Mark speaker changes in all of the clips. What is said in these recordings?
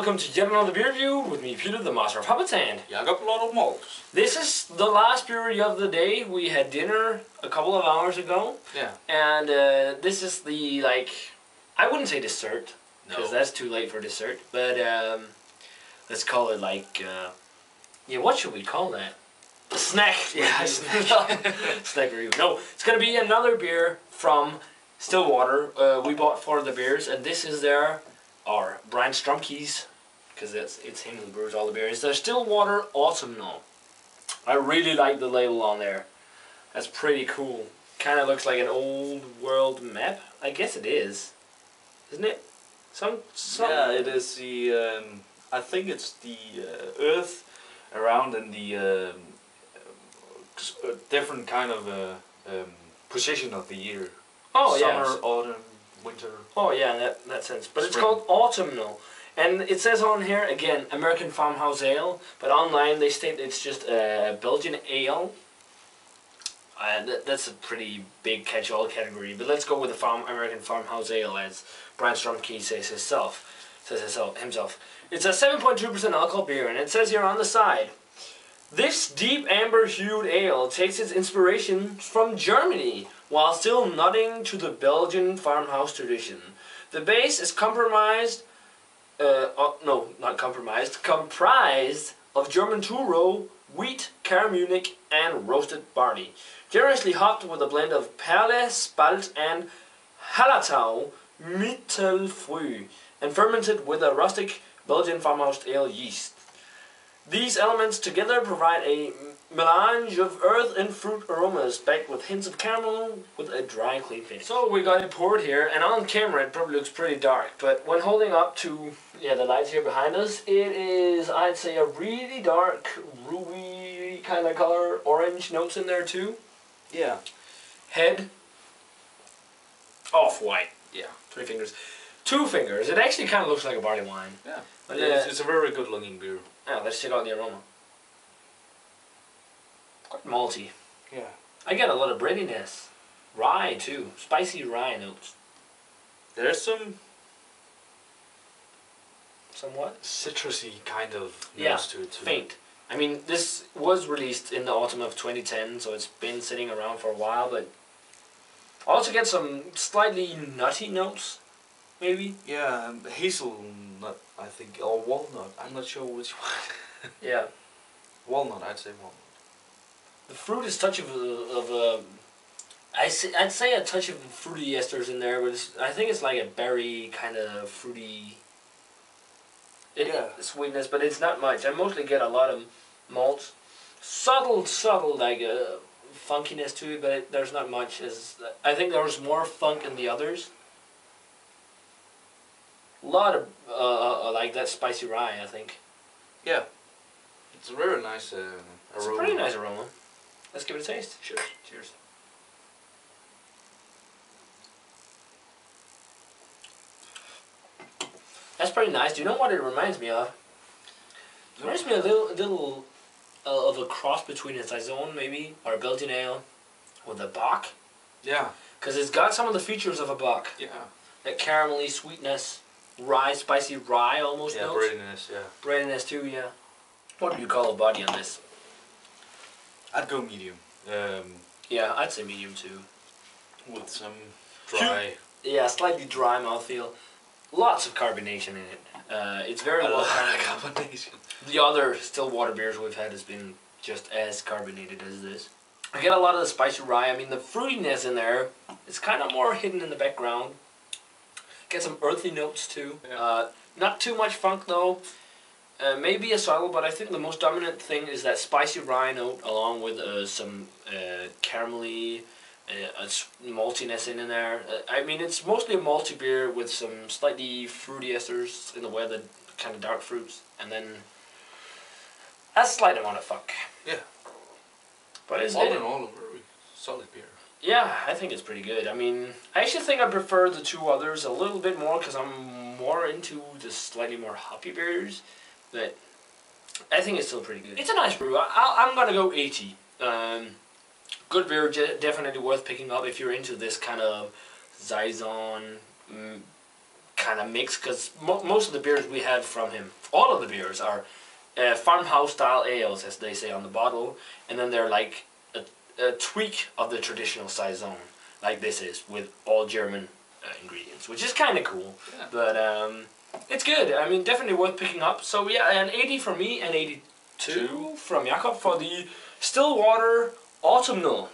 Speaker 1: welcome to yet another beer review with me, Peter, the master of habits, and
Speaker 2: I got a lot of malts.
Speaker 1: this is the last brewery of the day. We had dinner a couple of hours ago.
Speaker 2: Yeah.
Speaker 1: And this is the, I wouldn't say dessert, because that's too late for dessert, but let's call it yeah, what should we call that? A snack. Yeah, a snack. Snack review. No, it's going to be another beer from Stillwater. We bought 4 of the beers, and this is our Brian Strumke's, because it's him who brews all the beers. It's their Stillwater Autumnal. I really like the label on there. That's pretty cool. Kind of looks like an old world map. I guess it is, isn't it? Some.
Speaker 2: Yeah, it is the. I think it's the Earth around in the different kind of position of the year.
Speaker 1: Oh,
Speaker 2: Summer,
Speaker 1: yeah.
Speaker 2: autumn, winter.
Speaker 1: Oh yeah, in that sense. But
Speaker 2: Spring.
Speaker 1: it's called Autumnal. And it says on here, again, American Farmhouse Ale. But online they state it's just a Belgian ale. That's a pretty big catch-all category. But let's go with the American Farmhouse Ale, as Brian Strumke says himself. It's a 7.2% alcohol beer, and it says here on the side, this deep amber-hued ale takes its inspiration from Germany, while still nodding to the Belgian farmhouse tradition. The base is comprised of German two-row, wheat, Munich, and roasted barley. Generously hopped with a blend of Perle, Spalt, and Hallertau Mittelfrüh, and fermented with a rustic Belgian farmhouse ale yeast. These elements together provide a melange of earth and fruit aromas, backed with hints of caramel with a dry, clean finish. So we got it poured here, and on camera it probably looks pretty dark, but when holding up to the lights here behind us, it is, I'd say, a really dark, ruby kind of color, orange notes in there too.
Speaker 2: Yeah.
Speaker 1: Head, off-white.
Speaker 2: Yeah.
Speaker 1: 3 fingers. 2 fingers. It actually kind of looks like a barley wine.
Speaker 2: Yeah.
Speaker 1: But
Speaker 2: it's a very good looking beer.
Speaker 1: Yeah, let's check out the aroma. Quite malty.
Speaker 2: Yeah.
Speaker 1: I get a lot of breadiness. Rye too. Spicy rye notes.
Speaker 2: There's some
Speaker 1: Somewhat?
Speaker 2: citrusy kind of
Speaker 1: Yeah,
Speaker 2: notes to it too.
Speaker 1: faint. I mean, this was released in the autumn of 2010, so it's been sitting around for a while, but I also get some slightly nutty notes, maybe.
Speaker 2: Yeah, and hazelnut, I think, or walnut. I'm not sure which one.
Speaker 1: Yeah.
Speaker 2: Walnut, I'd say walnut.
Speaker 1: The fruit is touch of I'd say a touch of fruity esters in there, but I think it's like a berry kind of fruity sweetness, but it's not much. I mostly get a lot of malt, subtle funkiness to it, but there's not much. I think there's more funk in the others. A lot of like that spicy rye, I think.
Speaker 2: Yeah, it's a very nice aroma.
Speaker 1: It's a pretty nice aroma. Let's give it a taste.
Speaker 2: Cheers.
Speaker 1: Cheers. That's pretty nice. Do you know what it reminds me of? It reminds me a little of a cross between a Saison, maybe, or a Belgian ale, with a Bock.
Speaker 2: Yeah.
Speaker 1: Because it's got some of the features of a Bock.
Speaker 2: Yeah.
Speaker 1: That caramelly sweetness, rye, spicy rye almost.
Speaker 2: Yeah,
Speaker 1: notes.
Speaker 2: breadiness. Yeah.
Speaker 1: Breadiness too. Yeah. What do you call a body on this?
Speaker 2: I'd go medium.
Speaker 1: Yeah, I'd say medium too.
Speaker 2: With some dry.
Speaker 1: Yeah, slightly dry mouthfeel. Lots of carbonation in it. It's very well carbonated. The other Stillwater beers we've had has been just as carbonated as this. I get a lot of the spicy rye. I mean, the fruitiness in there is kind of more hidden in the background. Get some earthy notes too. Yeah. Not too much funk though. Maybe a subtle, but I think the most dominant thing is that spicy rye note, along with some caramelly maltiness in there. I mean, it's mostly a malty beer with some slightly fruity esters in the way of the kind of dark fruits, and then a slight amount of funk.
Speaker 2: Yeah.
Speaker 1: But it's
Speaker 2: all in all, a very solid beer.
Speaker 1: Yeah, I think it's pretty good. I mean, I actually think I prefer the 2 others a little bit more because I'm more into the slightly more hoppy beers. But I think it's still pretty good. It's a nice brew. I'm gonna go 80. Good beer, definitely worth picking up if you're into this kind of Saison, kind of mix, because most of the beers we have from him, all of the beers are farmhouse style ales, as they say on the bottle, and then they're like a tweak of the traditional Saison, like this is, with all German ingredients, which is kind of cool. Yeah. But it's good. I mean, definitely worth picking up. So yeah, an 80 from me and 82 from Jakob for the Stillwater Autumnal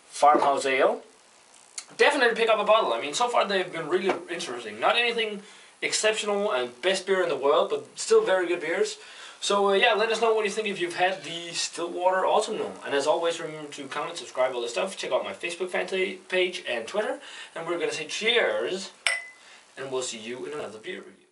Speaker 1: Farmhouse Ale. Definitely pick up a bottle. I mean, so far they've been really interesting. Not anything exceptional and best beer in the world, but still very good beers. So yeah, let us know what you think if you've had the Stillwater Autumnal. And as always, remember to comment, subscribe, all this stuff. Check out my Facebook fan page and Twitter. And we're going to say cheers. And we'll see you in another beer review.